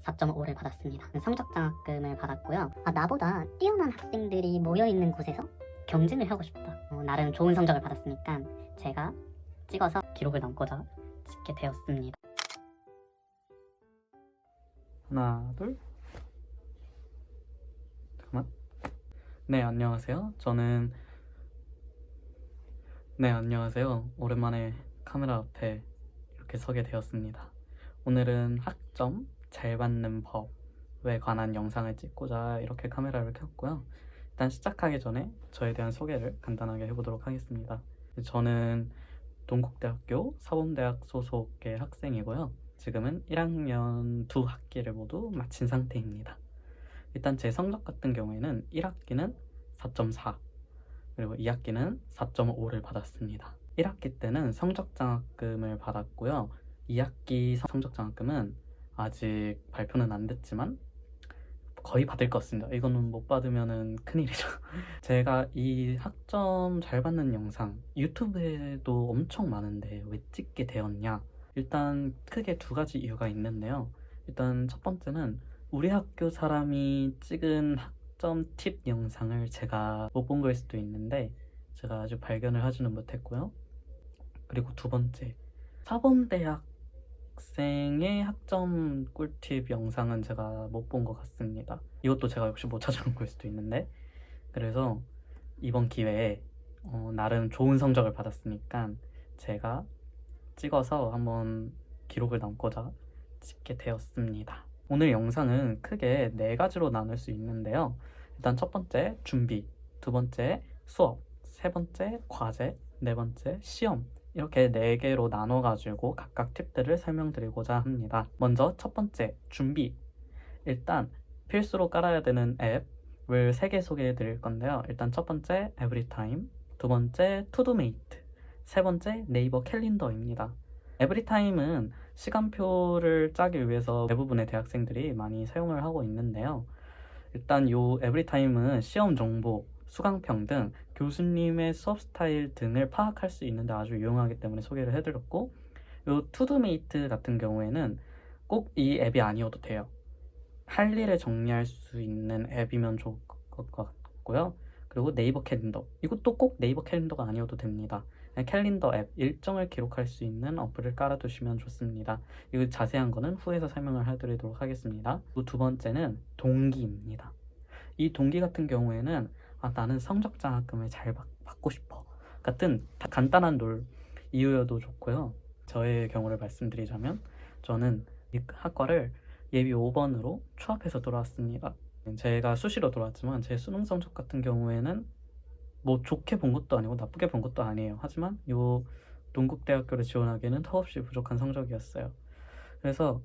4.5를 받았습니다. 성적장학금을 받았고요. 나보다 뛰어난 학생들이 모여있는 곳에서 경쟁을 하고 싶다. 나름 좋은 성적을 받았으니까 제가 찍어서 기록을 넘고자 찍게 되었습니다. 하나, 둘. 잠깐만. 네, 안녕하세요. 안녕하세요. 오랜만에 카메라 앞에 이렇게 서게 되었습니다. 오늘은 학점 잘 받는 법에 관한 영상을 찍고자 이렇게 카메라를 켰고요. 일단 시작하기 전에 저에 대한 소개를 간단하게 해보도록 하겠습니다. 저는 동국대학교 사범대학 소속의 학생이고요. 지금은 1학년 2학기를 모두 마친 상태입니다. 일단 제 성적 같은 경우에는 1학기는 4.4 그리고 2학기는 4.5를 받았습니다. 1학기 때는 성적장학금을 받았고요. 2학기 성적장학금은 아직 발표는 안 됐지만 거의 받을 것 같습니다. 이거는 못 받으면 큰일이죠. 제가 이 학점 잘 받는 영상 유튜브에도 엄청 많은데 왜 찍게 되었냐? 일단 크게 두 가지 이유가 있는데요. 일단 첫 번째는 우리 학교 사람이 찍은 학점 팁 영상을 제가 못 본 걸 수도 있는데 제가 아직 발견을 하지는 못했고요. 그리고 두 번째, 사범대학생의 학점 꿀팁 영상은 제가 못 본 것 같습니다. 이것도 제가 역시 못 찾아본 걸 수도 있는데, 그래서 이번 기회에 나름 좋은 성적을 받았으니까 제가 찍어서 한번 기록을 남고자 찍게 되었습니다. 오늘 영상은 크게 4가지로 나눌 수 있는데요. 일단 첫 번째 준비, 두 번째 수업, 세 번째 과제, 네 번째 시험, 이렇게 4개로 나눠가지고 각각 팁들을 설명드리고자 합니다. 먼저 첫 번째 준비. 일단 필수로 깔아야 되는 앱을 3개 소개해 드릴 건데요. 일단 첫 번째 에브리타임, 두 번째 투두메이트, 세 번째 네이버 캘린더입니다. 에브리타임은 시간표를 짜기 위해서 대부분의 대학생들이 많이 사용을 하고 있는데요. 일단 이 에브리타임은 시험 정보, 수강평 등 교수님의 수업 스타일 등을 파악할 수 있는데 아주 유용하기 때문에 소개를 해드렸고, 이 투두메이트 같은 경우에는 꼭 이 앱이 아니어도 돼요. 할 일을 정리할 수 있는 앱이면 좋을 것 같고요. 그리고 네이버 캘린더, 이것도 꼭 네이버 캘린더가 아니어도 됩니다. 캘린더 앱, 일정을 기록할 수 있는 어플을 깔아두시면 좋습니다. 이거 자세한 거는 후에서 설명을 해드리도록 하겠습니다. 그리고 두 번째는 동기입니다. 이 동기 같은 경우에는 나는 성적장학금을 잘 받고 싶어 같은 간단한 이유여도 좋고요. 저의 경우를 말씀드리자면 저는 이 학과를 예비 5번으로 추합해서 들어왔습니다. 제가 수시로 들어왔지만 제 수능 성적 같은 경우에는 뭐 좋게 본 것도 아니고 나쁘게 본 것도 아니에요. 하지만 요 동국대학교를 지원하기에는 턱없이 부족한 성적이었어요. 그래서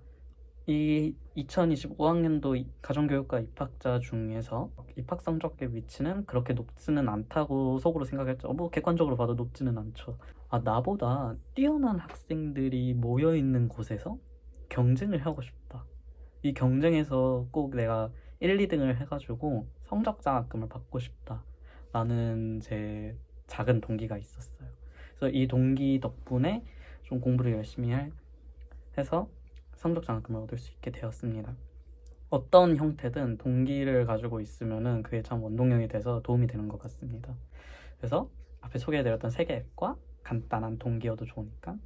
이 2025학년도 가정교육과 입학자 중에서 입학 성적의 위치는 그렇게 높지는 않다고 속으로 생각했죠. 뭐 객관적으로 봐도 높지는 않죠. 나보다 뛰어난 학생들이 모여있는 곳에서 경쟁을 하고 싶다. 이 경쟁에서 꼭 내가 1, 2등을 해가지고 성적장학금을 받고 싶다 라는 제 작은 동기가 있었어요. 그래서 이 동기 덕분에 좀 공부를 열심히 해서 성적장학금을 얻을 수 있게 되었습니다. 어떤 형태든 동기를 가지고 있으면은 그게 참 원동력이 돼서 도움이 되는 것 같습니다. 그래서 앞에 소개해드렸던 3개 앱과 간단한 동기여도 좋으니까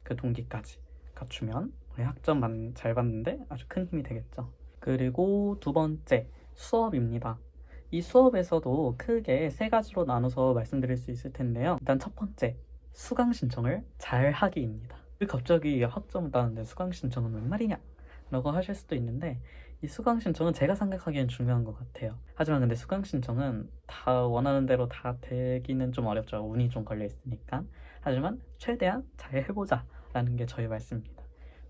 그 동기까지 갖추면 우리 학점 잘 받는데 아주 큰 힘이 되겠죠. 그리고 두 번째, 수업입니다. 이 수업에서도 크게 3가지로 나눠서 말씀드릴 수 있을 텐데요. 일단 첫 번째, 수강 신청을 잘 하기입니다. 갑자기 학점을 따는데 수강 신청은 웬 말이냐? 라고 하실 수도 있는데, 이 수강 신청은 제가 생각하기엔 중요한 것 같아요. 하지만 근데 수강 신청은 다 원하는 대로 다 되기는 좀 어렵죠. 운이 좀 걸려 있으니까. 하지만 최대한 잘 해보자 라는 게 저의 말씀입니다.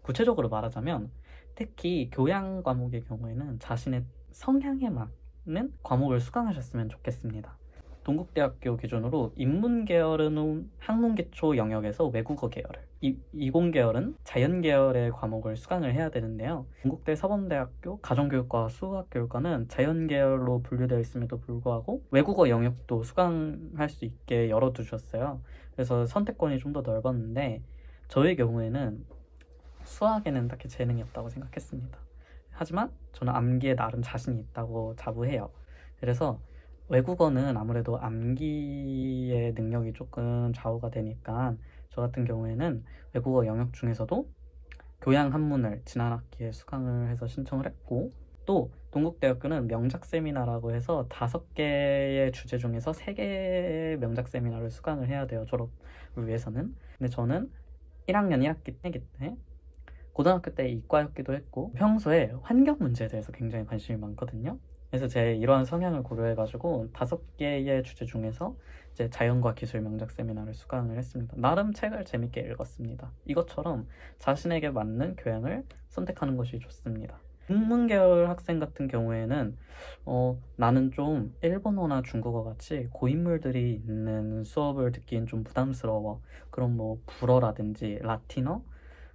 구체적으로 말하자면 특히 교양 과목의 경우에는 자신의 성향에 맞는 과목을 수강하셨으면 좋겠습니다. 동국대학교 기준으로 인문 계열은 학문기초 영역에서 외국어 계열을, 이공 계열은 자연 계열의 과목을 수강을 해야 되는데요. 동국대 사범대학교 가정교육과 수학교육과는 자연 계열로 분류되어 있음에도 불구하고 외국어 영역도 수강할 수 있게 열어두셨어요. 그래서 선택권이 좀 더 넓었는데 저의 경우에는 수학에는 딱히 재능이 없다고 생각했습니다. 하지만 저는 암기에 나름 자신이 있다고 자부해요. 그래서 외국어는 아무래도 암기의 능력이 조금 좌우가 되니까 저 같은 경우에는 외국어 영역 중에서도 교양 한문을 지난 학기에 수강을 해서 신청을 했고, 또 동국대학교는 명작 세미나라고 해서 5개의 주제 중에서 3개의 명작 세미나를 수강을 해야 돼요, 졸업을 위해서는. 근데 저는 1학년 1학기 때 고등학교 때 이과였기도 했고 평소에 환경 문제에 대해서 굉장히 관심이 많거든요. 그래서 제 이러한 성향을 고려해가지고 5개의 주제 중에서 이제 자연과 기술 명작 세미나를 수강을 했습니다. 나름 책을 재밌게 읽었습니다. 이것처럼 자신에게 맞는 교양을 선택하는 것이 좋습니다. 국문계열 학생 같은 경우에는 나는 좀 일본어나 중국어 같이 고인물들이 있는 수업을 듣기엔 좀 부담스러워. 그럼 뭐 불어라든지 라틴어,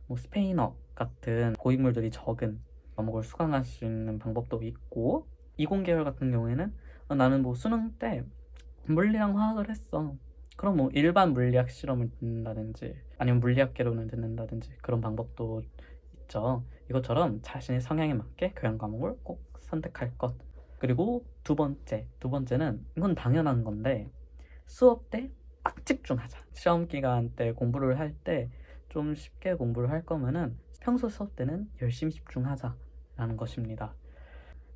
뭐 스페인어 같은 고인물들이 적은 과목을 수강할 수 있는 방법도 있고, 이공계열 같은 경우에는 나는 뭐 수능 때 물리랑 화학을 했어. 그럼 뭐 일반 물리학 실험을 듣는다든지 아니면 물리학개론을 듣는다든지 그런 방법도 있죠. 이것처럼 자신의 성향에 맞게 교양 과목을 꼭 선택할 것. 그리고 두 번째는 이건 당연한 건데 수업 때 딱 집중하자. 시험 기간 때 공부를 할 때 좀 쉽게 공부를 할 거면은 평소 수업 때는 열심히 집중하자라는 것입니다.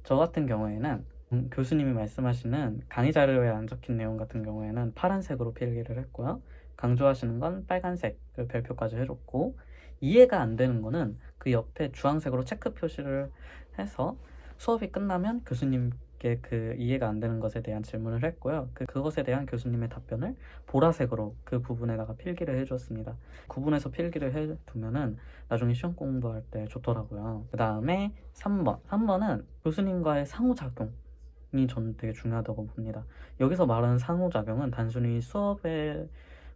저 같은 경우에는 교수님이 말씀하시는 강의 자료에 안 적힌 내용 같은 경우에는 파란색으로 필기를 했고요. 강조하시는 건 빨간색을 별표까지 해줬고, 이해가 안 되는 거는 그 옆에 주황색으로 체크 표시를 해서 수업이 끝나면 교수님께 그 이해가 안 되는 것에 대한 질문을 했고요. 그것에 대한 교수님의 답변을 보라색으로 그 부분에다가 필기를 해줬습니다. 구분해서 필기를 해두면은 나중에 시험 공부할 때 좋더라고요. 그 다음에 3번은 교수님과의 상호작용이 저는 되게 중요하다고 봅니다. 여기서 말하는 상호작용은 단순히 수업에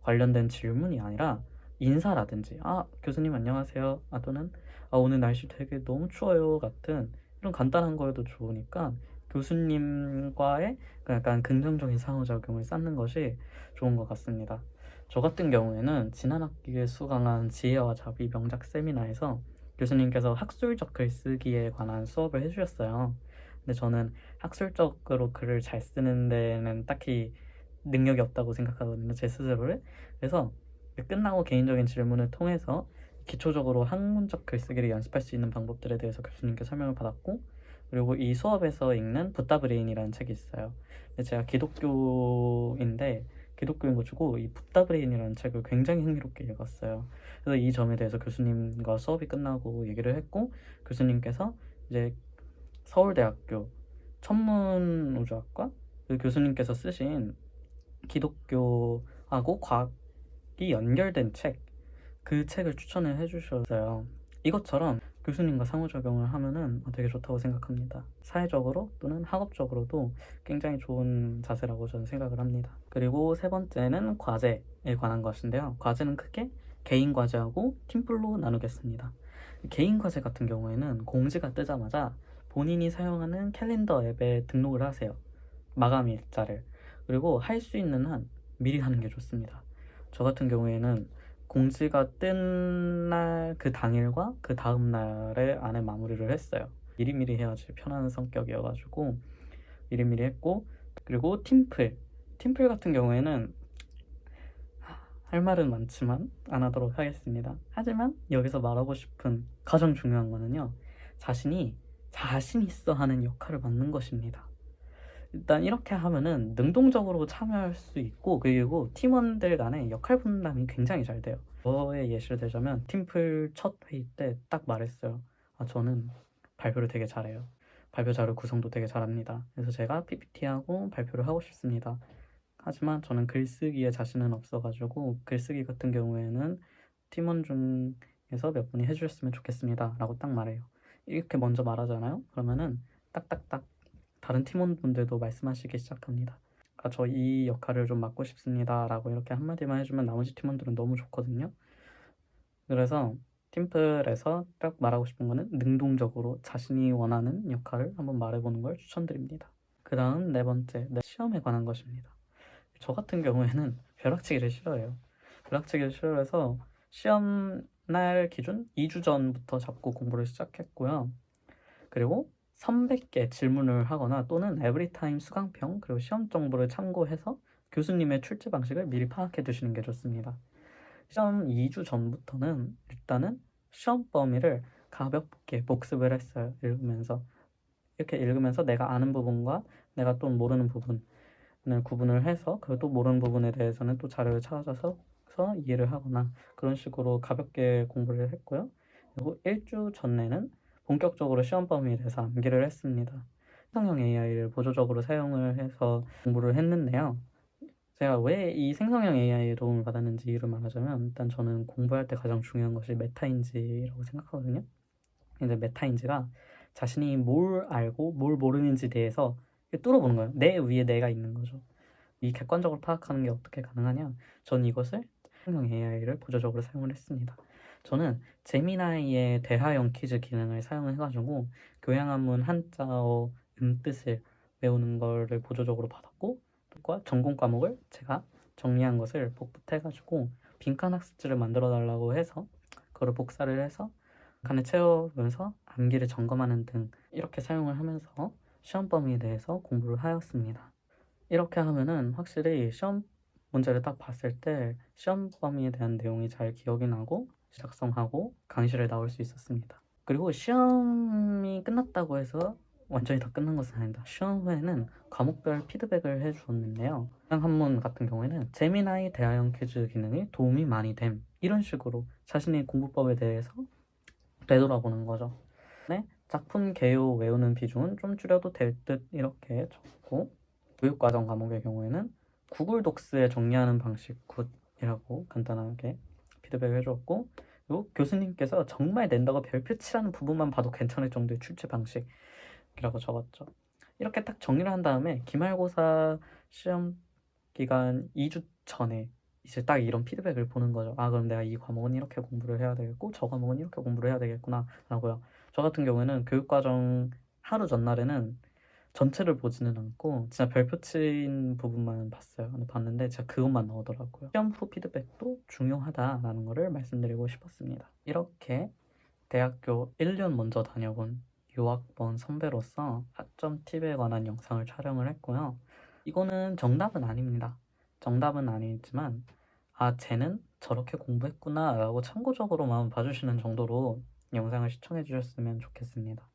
관련된 질문이 아니라 인사라든지 교수님 안녕하세요, 또는 오늘 날씨 되게 너무 추워요 같은 이런 간단한 거에도 좋으니까 교수님과의 약간 긍정적인 상호작용을 쌓는 것이 좋은 것 같습니다. 저 같은 경우에는 지난 학기에 수강한 지혜와 자비 명작 세미나에서 교수님께서 학술적 글쓰기에 관한 수업을 해주셨어요. 근데 저는 학술적으로 글을 잘 쓰는 데는 딱히 능력이 없다고 생각하거든요, 제 스스로를. 그래서 끝나고 개인적인 질문을 통해서 기초적으로 학문적 글쓰기를 연습할 수 있는 방법들에 대해서 교수님께 설명을 받았고, 그리고 이 수업에서 읽는 붓다 브레인이라는 책이 있어요. 근데 제가 기독교인 것이고 이 붓다 브레인이라는 책을 굉장히 흥미롭게 읽었어요. 그래서 이 점에 대해서 교수님과 수업이 끝나고 얘기를 했고, 교수님께서 이제 서울대학교 천문우주학과 그 교수님께서 쓰신 기독교하고 과학이 연결된 그 책을 추천을 해주셨어요. 이것처럼 교수님과 상호작용을 하면은 되게 좋다고 생각합니다. 사회적으로 또는 학업적으로도 굉장히 좋은 자세라고 저는 생각을 합니다. 그리고 세 번째는 과제에 관한 것인데요. 과제는 크게 개인 과제하고 팀플로 나누겠습니다. 개인 과제 같은 경우에는 공지가 뜨자마자 본인이 사용하는 캘린더 앱에 등록을 하세요. 마감 일자를. 그리고 할 수 있는 한 미리 하는 게 좋습니다. 저 같은 경우에는 공지가 뜬 날 그 당일과 그 다음 날에 안에 마무리를 했어요. 미리미리 해야지 편한 성격이어가지고 미리미리 했고, 그리고 팀플 같은 경우에는 할 말은 많지만 안 하도록 하겠습니다. 하지만 여기서 말하고 싶은 가장 중요한 거는요, 자신 있어 하는 역할을 맡는 것입니다. 일단 이렇게 하면은 능동적으로 참여할 수 있고, 그리고 팀원들 간의 역할 분담이 굉장히 잘 돼요. 저의 예시를 들자면 팀플 첫 회의 때 딱 말했어요. 저는 발표를 되게 잘해요. 발표 자료 구성도 되게 잘합니다. 그래서 제가 PPT하고 발표를 하고 싶습니다. 하지만 저는 글쓰기에 자신은 없어가지고 글쓰기 같은 경우에는 팀원 중에서 몇 분이 해주셨으면 좋겠습니다 라고 딱 말해요. 이렇게 먼저 말하잖아요. 그러면은 딱딱딱 다른 팀원분들도 말씀하시기 시작합니다. 저 이 역할을 좀 맡고 싶습니다 라고 이렇게 한마디만 해주면 나머지 팀원들은 너무 좋거든요. 그래서 팀플에서 딱 말하고 싶은 거는 능동적으로 자신이 원하는 역할을 한번 말해보는 걸 추천드립니다. 그 다음 네 번째, 시험에 관한 것입니다. 저 같은 경우에는 벼락치기를 싫어해요. 벼락치기를 싫어해서 시험 날 기준 2주 전부터 잡고 공부를 시작했고요. 그리고 선배께 질문을 하거나 또는 에브리타임 수강평 그리고 시험 정보를 참고해서 교수님의 출제 방식을 미리 파악해 두시는 게 좋습니다. 시험 2주 전부터는 일단은 시험 범위를 가볍게 복습을 했어요. 이렇게 읽으면서 내가 아는 부분과 내가 또 모르는 부분을 구분을 해서 그리고 또 모르는 부분에 대해서는 또 자료를 찾아서 이해를 하거나 그런 식으로 가볍게 공부를 했고요. 그리고 1주 전에는 본격적으로 시험 범위에 대해서 암기를 했습니다. 생성형 AI를 보조적으로 사용을 해서 공부를 했는데요. 제가 왜 이 생성형 AI의 도움을 받았는지 이유를 말하자면 일단 저는 공부할 때 가장 중요한 것이 메타인지라고 생각하거든요. 근데 메타인지가 자신이 뭘 알고 뭘 모르는지 대해서 뚫어보는 거예요. 내 위에 내가 있는 거죠. 이 객관적으로 파악하는 게 어떻게 가능하냐? 전 이것을 생성형 AI를 보조적으로 사용을 했습니다. 저는 제미나이의 대화형 퀴즈 기능을 사용해가지고 교양한문 한자어 뜻을 외우는 거를 보조적으로 받았고 전공 과목을 제가 정리한 것을 복붙해가지고 빈칸 학습지를 만들어 달라고 해서 그거를 복사를 해서 칸에 채우면서 암기를 점검하는 등 이렇게 사용을 하면서 시험 범위에 대해서 공부를 하였습니다. 이렇게 하면은 확실히 시험 문제를 딱 봤을 때 시험 범위에 대한 내용이 잘 기억이 나고 작성하고 강의실에 나올 수 있었습니다. 그리고 시험이 끝났다고 해서 완전히 다 끝난 것은 아닙니다. 시험 후에는 과목별 피드백을 해주었는데요. 한문 같은 경우에는 제미나이 대화형 퀴즈 기능이 도움이 많이 됨 이런 식으로 자신의 공부법에 대해서 되돌아보는 거죠. 네, 작품 개요 외우는 비중은 좀 줄여도 될 듯 이렇게 적고 교육과정 과목의 경우에는 구글 독스에 정리하는 방식 굿이라고 간단하게 피드백을 해주었고 그리고 교수님께서 정말 낸다고 별표 치라는 부분만 봐도 괜찮을 정도의 출제 방식이라고 적었죠. 이렇게 딱 정리를 한 다음에 기말고사 시험 기간 2주 전에 이제 딱 이런 피드백을 보는 거죠. 아, 그럼 내가 이 과목은 이렇게 공부를 해야 되겠고 저 과목은 이렇게 공부를 해야 되겠구나 라고요. 저 같은 경우에는 교육과정 하루 전날에는 전체를 보지는 않고 진짜 별표 친 부분만 봤어요. 근데 봤는데 진짜 그것만 나오더라고요. 시험 후 피드백도 중요하다라는 거를 말씀드리고 싶었습니다. 이렇게 대학교 1년 먼저 다녀본 유학번 선배로서 학점 팁에 관한 영상을 촬영을 했고요. 이거는 정답은 아닙니다. 정답은 아니지만 아, 쟤는 저렇게 공부했구나 라고 참고적으로만 봐주시는 정도로 영상을 시청해 주셨으면 좋겠습니다.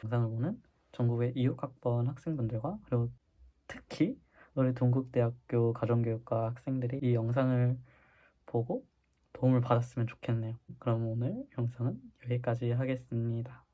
영상을 보는 전국의 이육학번 학생분들과 그리고 특히 우리 동국대학교 가정교육과 학생들이 이 영상을 보고 도움을 받았으면 좋겠네요. 그럼 오늘 영상은 여기까지 하겠습니다.